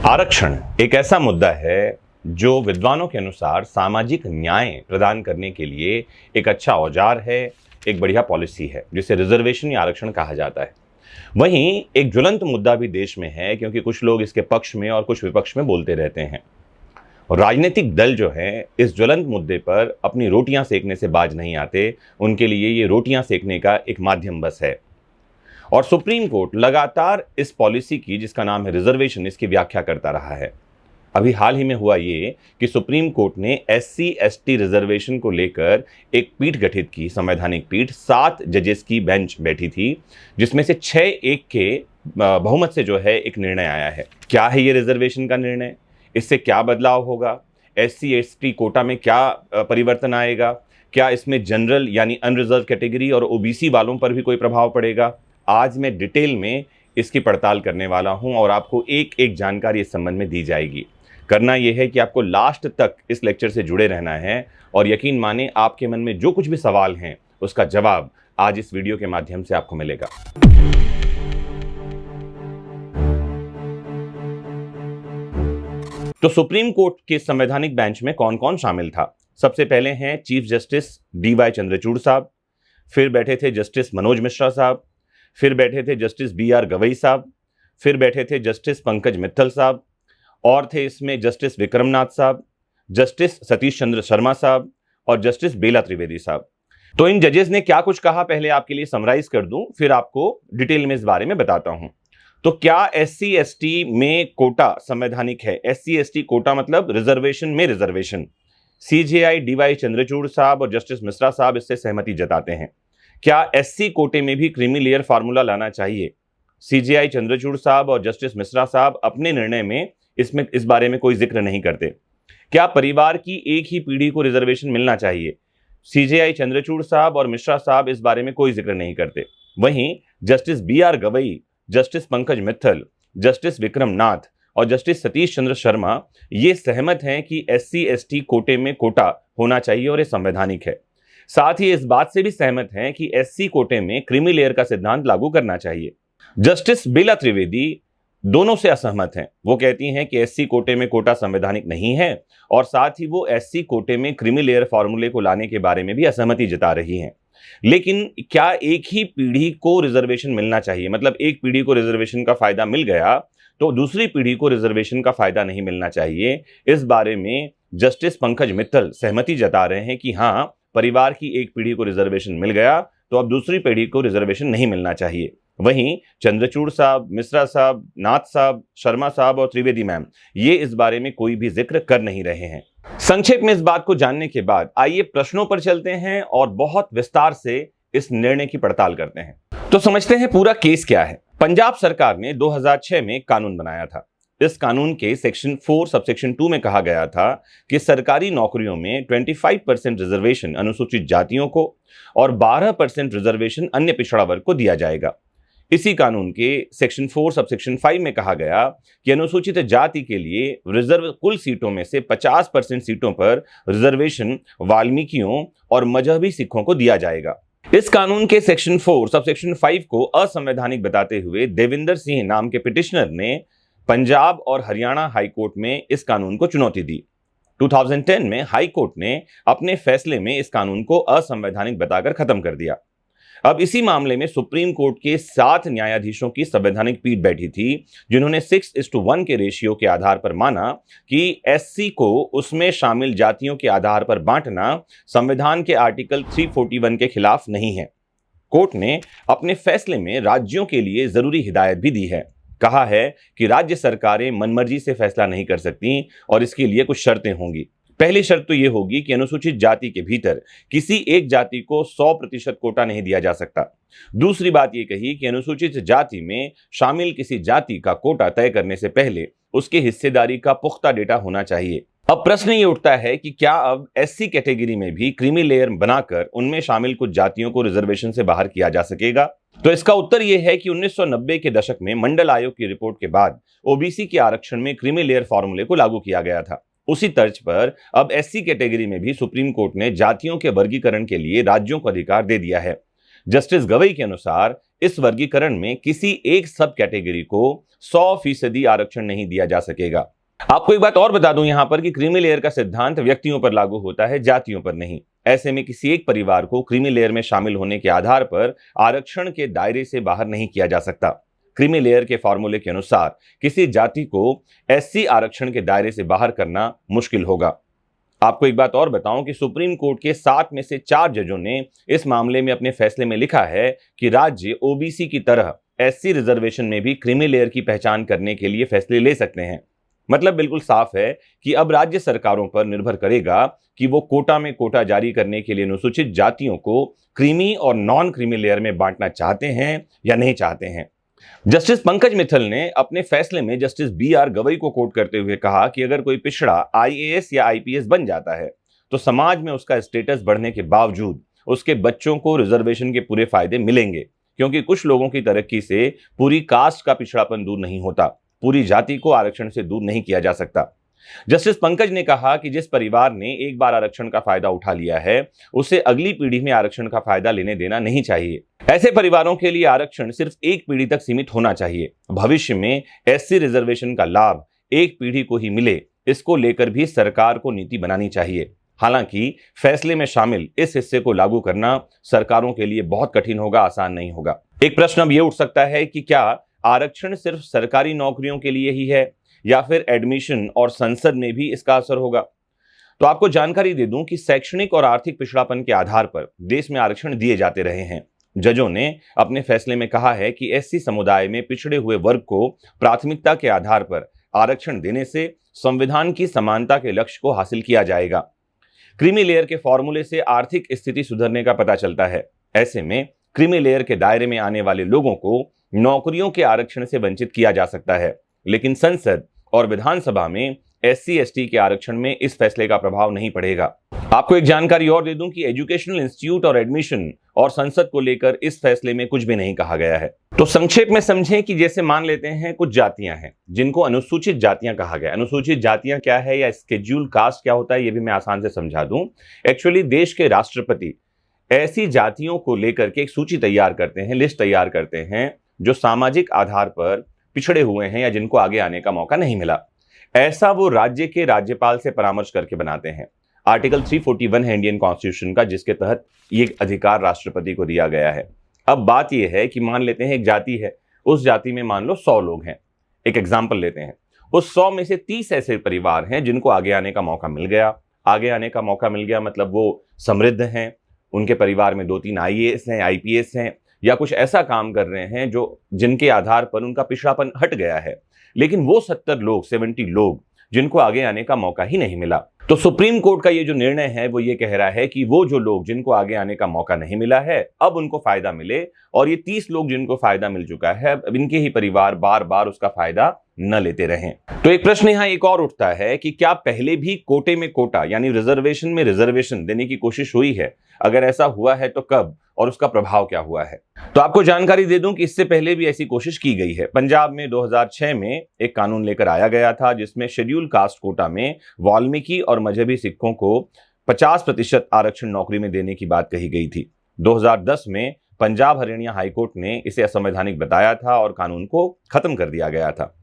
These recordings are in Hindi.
आरक्षण एक ऐसा मुद्दा है जो विद्वानों के अनुसार सामाजिक न्याय प्रदान करने के लिए एक अच्छा औजार है, एक बढ़िया पॉलिसी है जिसे रिजर्वेशन या आरक्षण कहा जाता है। वहीं एक ज्वलंत मुद्दा भी देश में है क्योंकि कुछ लोग इसके पक्ष में और कुछ विपक्ष में बोलते रहते हैं और राजनीतिक दल जो हैं इस ज्वलंत मुद्दे पर अपनी रोटियां सेकने से बाज नहीं आते। उनके लिए ये रोटियां सेकने का एक माध्यम बस है और सुप्रीम कोर्ट लगातार इस पॉलिसी की जिसका नाम है रिजर्वेशन, इसकी व्याख्या करता रहा है। अभी हाल ही में हुआ ये कि सुप्रीम कोर्ट ने SC/ST रिजर्वेशन को लेकर एक पीठ गठित की, संवैधानिक पीठ। 7 जजेस की बेंच बैठी थी जिसमें से 6-1 के बहुमत से जो है एक निर्णय आया है। क्या है ये रिजर्वेशन का निर्णय, इससे क्या बदलाव होगा, SC/ST कोटा में क्या परिवर्तन आएगा, क्या इसमें जनरल यानी अनरिजर्व कैटेगरी और OBC वालों पर भी कोई प्रभाव पड़ेगा। आज मैं डिटेल में इसकी पड़ताल करने वाला हूं और आपको एक एक जानकारी इस संबंध में दी जाएगी। करना यह है कि आपको लास्ट तक इस लेक्चर से जुड़े रहना है और यकीन माने आपके मन में जो कुछ भी सवाल हैं उसका जवाब आज इस वीडियो के माध्यम से आपको मिलेगा। तो सुप्रीम कोर्ट के संवैधानिक बेंच में कौन कौन शामिल था? सबसे पहले हैं चीफ जस्टिस DY चंद्रचूड़ साहब, फिर बैठे थे जस्टिस मनोज मिश्रा साहब, फिर बैठे थे जस्टिस BR गवई साहब, फिर बैठे थे जस्टिस पंकज मित्तल साहब, और थे इसमें जस्टिस विक्रमनाथ साहब, जस्टिस सतीश चंद्र शर्मा साहब और जस्टिस बेला त्रिवेदी साहब। तो इन जजेस ने क्या कुछ कहा पहले आपके लिए समराइज कर दूं, फिर आपको डिटेल में इस बारे में बताता हूं। तो क्या SC/ST में कोटा संवैधानिक है? SC/ST कोटा मतलब रिजर्वेशन में रिजर्वेशन। CJI DY चंद्रचूड़ साहब और जस्टिस मिश्रा साहब इससे सहमति जताते हैं। क्या SC कोटे में भी क्रीमी लेयर फार्मूला लाना चाहिए? CJI चंद्रचूड़ साहब और जस्टिस मिश्रा साहब अपने निर्णय में इस बारे में कोई जिक्र नहीं करते। क्या परिवार की एक ही पीढ़ी को रिजर्वेशन मिलना चाहिए? CJI चंद्रचूड़ साहब और मिश्रा साहब इस बारे में कोई जिक्र नहीं करते। वहीं justice BR Gavai, justice Pankaj Mittal, justice Vikram Nath और जस्टिस सतीश चंद्र शर्मा ये सहमत हैं कि SC/ST कोटे में कोटा होना चाहिए और ये संवैधानिक है। साथ ही इस बात से भी सहमत हैं कि SC कोटे में क्रीमी लेयर का सिद्धांत लागू करना चाहिए। जस्टिस बेला त्रिवेदी दोनों से असहमत हैं। वो कहती हैं कि SC कोटे में कोटा संवैधानिक नहीं है और साथ ही वो SC कोटे में क्रीमी लेयर फॉर्मूले को लाने के बारे में भी असहमति जता रही हैं। लेकिन क्या एक ही पीढ़ी को रिजर्वेशन मिलना चाहिए? मतलब एक पीढ़ी को रिजर्वेशन का फायदा मिल गया तो दूसरी पीढ़ी को रिजर्वेशन का फायदा नहीं मिलना चाहिए। इस बारे में जस्टिस पंकज मित्तल सहमति जता रहे हैं कि हाँ, परिवार की एक पीढ़ी को रिजर्वेशन मिल गया तो अब दूसरी पीढ़ी को रिजर्वेशन नहीं मिलना चाहिए। वहीं चंद्रचूड़ साहब, मिश्रा साहब, नाथ साहब, शर्मा साहब और त्रिवेदी मैम ये इस बारे में कोई भी जिक्र कर नहीं रहे हैं। संक्षेप में इस बात को जानने के बाद आइए प्रश्नों पर चलते हैं और बहुत विस्तार से इस निर्णय की पड़ताल करते हैं। तो समझते हैं पूरा केस क्या है। पंजाब सरकार ने 2006 में कानून बनाया था। इस कानून के सेक्शन 4 सबसेक्शन 2 में कहा गया था कि सरकारी नौकरियों में 25% रिजर्वेशन अनुसूचित जातियों को और 12% रिजर्वेशन अन्य पिछड़ा वर्ग को दिया जाएगा। इसी कानून के सेक्शन 4 सबसेक्शन 5 में कहा गया कि अनुसूचित जाति के लिए रिजर्व कुल सीटों में से 50% सीटों पर रिजर्वेशन वाल्मीकियों और मजहबी सिखों को दिया जाएगा। इस कानून के सेक्शन 4 सबसेक्शन 5 को असंवैधानिक बताते हुए देविंदर सिंह नाम के पिटिशनर ने पंजाब और हरियाणा हाई कोर्ट में इस कानून को चुनौती दी। 2010 में हाई कोर्ट ने अपने फैसले में इस कानून को असंवैधानिक बताकर खत्म कर दिया। अब इसी मामले में सुप्रीम कोर्ट के 7 न्यायाधीशों की संवैधानिक पीठ बैठी थी जिन्होंने 6:1 के रेशियो के आधार पर माना कि SC को उसमें शामिल जातियों के आधार पर बांटना संविधान के आर्टिकल 341 के खिलाफ नहीं है। कोर्ट ने अपने फैसले में राज्यों के लिए जरूरी हिदायत भी दी है। कहा है कि राज्य सरकारें मनमर्जी से फैसला नहीं कर सकती और इसके लिए कुछ शर्तें होंगी। पहली शर्त तो यह होगी कि अनुसूचित जाति के भीतर किसी एक जाति को 100% कोटा नहीं दिया जा सकता। दूसरी बात यह कही कि अनुसूचित जाति में शामिल किसी जाति का कोटा तय करने से पहले उसके हिस्सेदारी का पुख्ता डेटा होना चाहिए। अब प्रश्न ये उठता है कि क्या अब SC कैटेगरी में भी क्रीमी लेयर बनाकर उनमें शामिल कुछ जातियों को रिजर्वेशन से बाहर किया जा सकेगा? तो इसका उत्तर यह है कि 1990 के दशक में मंडल आयोग की रिपोर्ट के बाद OBC के आरक्षण में क्रीमी लेयर फॉर्मूले को लागू किया गया था। उसी तर्ज पर अब SC कैटेगरी में भी सुप्रीम कोर्ट ने जातियों के वर्गीकरण के लिए राज्यों को अधिकार दे दिया है। जस्टिस गवई के अनुसार इस वर्गीकरण में किसी एक सब कैटेगरी को 100% आरक्षण नहीं दिया जा सकेगा। आपको एक बात और बता दूं यहां पर कि क्रीमी लेयर का सिद्धांत व्यक्तियों पर लागू होता है, जातियों पर नहीं। ऐसे में किसी एक परिवार को क्रीमी लेयर में शामिल होने के आधार पर आरक्षण के दायरे से बाहर नहीं किया जा सकता। क्रीमी लेयर के फॉर्मूले के अनुसार किसी जाति को एससी आरक्षण के दायरे से बाहर करना मुश्किल होगा। आपको एक बात और बताऊं कि सुप्रीम कोर्ट के 7 में से 4 जजों ने इस मामले में अपने फैसले में लिखा है कि राज्य ओबीसी की तरह एससी रिजर्वेशन में भी क्रीमी लेयर की पहचान करने के लिए फैसले ले सकते हैं। मतलब बिल्कुल साफ है कि अब राज्य सरकारों पर निर्भर करेगा कि वो कोटा में कोटा जारी करने के लिए अनुसूचित जातियों को क्रीमी और नॉन क्रीमी लेयर में बांटना चाहते हैं या नहीं चाहते हैं। जस्टिस पंकज मित्तल ने अपने फैसले में जस्टिस बीआर गवई को कोट करते हुए कहा कि अगर कोई पिछड़ा आईएएस या आईपीएस बन जाता है तो समाज में उसका स्टेटस बढ़ने के बावजूद उसके बच्चों को रिजर्वेशन के पूरे फायदे मिलेंगे, क्योंकि कुछ लोगों की तरक्की से पूरी कास्ट का पिछड़ापन दूर नहीं होता, पूरी जाति को आरक्षण से दूर नहीं किया जा सकता। जस्टिस पंकज ने कहा कि जिस परिवार ने एक बार आरक्षण का फायदा उठा लिया है उसे अगली पीढ़ी में आरक्षण का फायदा लेने देना नहीं चाहिए। ऐसे परिवारों के लिए आरक्षण सिर्फ एक पीढ़ी तक सीमित होना चाहिए। भविष्य में एससी रिजर्वेशन का लाभ एक पीढ़ी को ही मिले, इसको लेकर भी सरकार को नीति बनानी चाहिए। हालांकि फैसले में शामिल इस हिस्से को लागू करना सरकारों के लिए बहुत कठिन होगा, आसान नहीं होगा। एक प्रश्न अब यह उठ सकता है कि क्या आरक्षण सिर्फ सरकारी नौकरियों के लिए ही है या फिर एडमिशन और संसद में भी इसका असर होगा? तो आपको जानकारी दे दूं कि शैक्षणिक और आर्थिक पिछड़ापन के आधार पर देश में आरक्षण दिए जाते रहे हैं। जजों ने अपने फैसले में कहा है कि एससी समुदाय में पिछड़े हुए वर्ग को प्राथमिकता के आधार पर आरक्षण देने से संविधान की समानता के लक्ष्य को हासिल किया जाएगा। क्रीमी लेयर के फॉर्मूले से आर्थिक स्थिति सुधरने का पता चलता है। ऐसे में क्रीमी लेयर के दायरे में आने वाले लोगों को नौकरियों के आरक्षण से वंचित किया जा सकता है, लेकिन संसद और विधानसभा में एससी एसटी के आरक्षण में इस फैसले का प्रभाव नहीं पड़ेगा। आपको एक जानकारी और दे दूं कि एजुकेशनल इंस्टीट्यूट और एडमिशन और संसद को लेकर इस फैसले में कुछ भी नहीं कहा गया है। तो संक्षेप में समझें कि जैसे मान लेते हैं कुछ जातियां हैं जिनको अनुसूचित जातियां कहा गया। अनुसूचित जातियां क्या है या स्केड्यूल कास्ट क्या होता है ये भी मैं आसान से समझा दूं। एक्चुअली देश के राष्ट्रपति ऐसी जातियों को लेकर के एक सूची तैयार करते हैं, लिस्ट तैयार करते हैं जो सामाजिक आधार पर पिछड़े हुए हैं या जिनको आगे आने का मौका नहीं मिला। ऐसा वो राज्य के राज्यपाल से परामर्श करके बनाते हैं। आर्टिकल 341 है इंडियन कॉन्स्टिट्यूशन का, जिसके तहत ये अधिकार राष्ट्रपति को दिया गया है। अब बात यह है कि मान लेते हैं एक जाति है, उस जाति में मान लो 100 लोग हैं। एक एग्जाम्पल लेते हैं, उस 100 में से 30 ऐसे परिवार हैं जिनको आगे आने का मौका मिल गया। आगे आने का मौका मिल गया मतलब वो समृद्ध हैं, उनके परिवार में 2-3 आईएएस हैं, आईपीएस हैं या कुछ ऐसा काम कर रहे हैं जो जिनके आधार पर उनका पिछड़ापन हट गया है। लेकिन वो 70 लोग जिनको आगे आने का मौका ही नहीं मिला। तो सुप्रीम कोर्ट का ये जो निर्णय है वो ये कह रहा है कि वो जो लोग जिनको आगे आने का मौका नहीं मिला है अब उनको फायदा मिले, और ये 30 लोग जिनको फायदा मिल चुका है अब इनके ही परिवार बार बार उसका फायदा न लेते रहें। तो एक प्रश्न यहां एक और उठता है कि क्या पहले भी कोटे में कोटा यानी रिजर्वेशन में रिजर्वेशन देने की कोशिश हुई है? अगर ऐसा हुआ है तो कब और उसका प्रभाव क्या हुआ है? तो आपको जानकारी दे दूं कि इससे पहले भी ऐसी कोशिश की गई है। पंजाब में 2006 में एक कानून लेकर आया गया था जिसमें शेड्यूल कास्ट कोटा में वाल्मीकि और मजहबी सिखों को 50% आरक्षण नौकरी में देने की बात कही गई थी। 2010 में पंजाब हरियाणा हाईकोर्ट ने इसे असंवैधानिक बताया था और कानून को खत्म कर दिया गया था।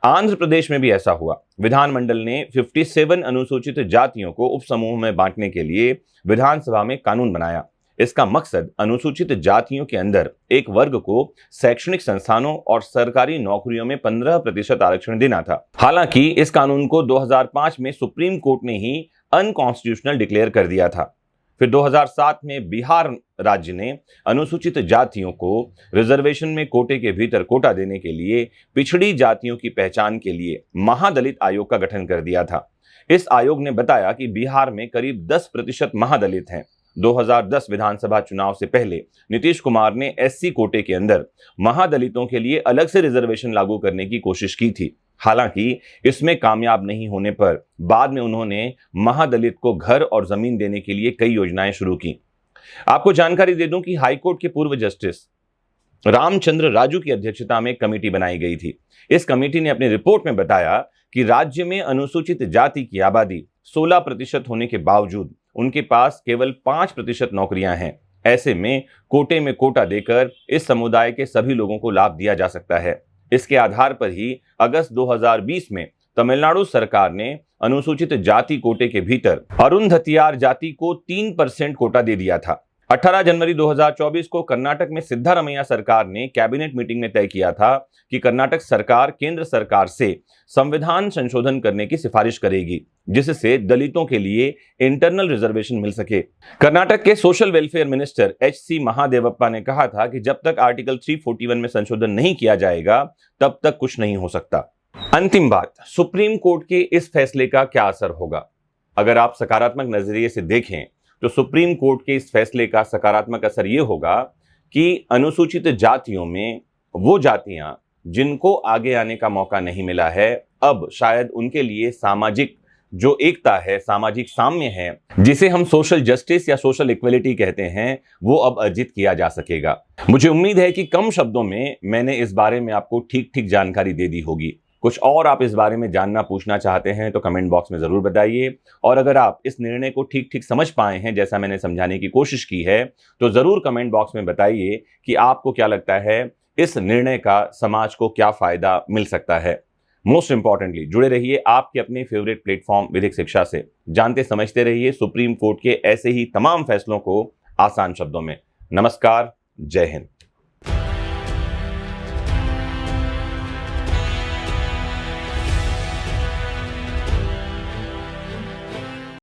आंध्र प्रदेश में भी ऐसा हुआ। विधानमंडल ने 57 अनुसूचित जातियों को उपसमूह में बांटने के लिए विधानसभा में कानून बनाया। इसका मकसद अनुसूचित जातियों के अंदर एक वर्ग को शैक्षणिक संस्थानों और सरकारी नौकरियों में 15% आरक्षण देना था। हालांकि इस कानून को 2005 में सुप्रीम कोर्ट ने ही अनकॉन्स्टिट्यूशनल डिक्लेयर कर दिया था। फिर 2007 में बिहार राज्य ने अनुसूचित जातियों को रिजर्वेशन में कोटे के भीतर कोटा देने के लिए पिछड़ी जातियों की पहचान के लिए महादलित आयोग का गठन कर दिया था। इस आयोग ने बताया कि बिहार में करीब 10% महादलित हैं। 2010 विधानसभा चुनाव से पहले नीतीश कुमार ने एससी कोटे के अंदर महादलितों के लिए अलग से रिजर्वेशन लागू करने की कोशिश की थी। हालांकि इसमें कामयाब नहीं होने पर बाद में उन्होंने महादलित को घर और जमीन देने के लिए कई योजनाएं शुरू की। आपको जानकारी दे दूं कि हाईकोर्ट के पूर्व जस्टिस रामचंद्र राजू की अध्यक्षता में कमेटी बनाई गई थी। इस कमेटी ने अपनी रिपोर्ट में बताया कि राज्य में अनुसूचित जाति की आबादी 16% होने के बावजूद उनके पास केवल 5% नौकरियां हैं। ऐसे में कोटे में कोटा देकर इस समुदाय के सभी लोगों को लाभ दिया जा सकता है। इसके आधार पर ही अगस्त 2020 में तमिलनाडु सरकार ने अनुसूचित जाति कोटे के भीतर अरुंधतियार जाति को 3% कोटा दे दिया था। 18 जनवरी 2024 को कर्नाटक में सिद्धारमैया सरकार ने कैबिनेट मीटिंग में तय किया था कि कर्नाटक सरकार केंद्र सरकार से संविधान संशोधन करने की सिफारिश करेगी, जिससे दलितों के लिए इंटरनल रिजर्वेशन मिल सके। कर्नाटक के social welfare minister HC Mahadevappa ने कहा था कि जब तक आर्टिकल 341 में संशोधन नहीं किया जाएगा तब तक कुछ नहीं हो सकता। अंतिम बात, सुप्रीम कोर्ट के इस फैसले का क्या असर होगा? अगर आप सकारात्मक नजरिए से देखें तो सुप्रीम कोर्ट के इस फैसले का सकारात्मक असर यह होगा कि अनुसूचित जातियों में वो जातियां जिनको आगे आने का मौका नहीं मिला है, अब शायद उनके लिए सामाजिक जो एकता है, सामाजिक साम्य है, जिसे हम सोशल जस्टिस या सोशल इक्वलिटी कहते हैं, वो अब अर्जित किया जा सकेगा। मुझे उम्मीद है कि कम शब्दों में मैंने इस बारे में आपको ठीक ठीक जानकारी दे दी होगी। कुछ और आप इस बारे में जानना पूछना चाहते हैं तो कमेंट बॉक्स में जरूर बताइए, और अगर आप इस निर्णय को ठीक ठीक समझ पाए हैं जैसा मैंने समझाने की कोशिश की है तो जरूर कमेंट बॉक्स में बताइए कि आपको क्या लगता है इस निर्णय का समाज को क्या फायदा मिल सकता है। मोस्ट इंपॉर्टेंटली जुड़े रहिए आपके अपने फेवरेट प्लेटफॉर्म विधिक शिक्षा से। जानते समझते रहिए सुप्रीम कोर्ट के ऐसे ही तमाम फैसलों को आसान शब्दों में। नमस्कार, जय हिंद।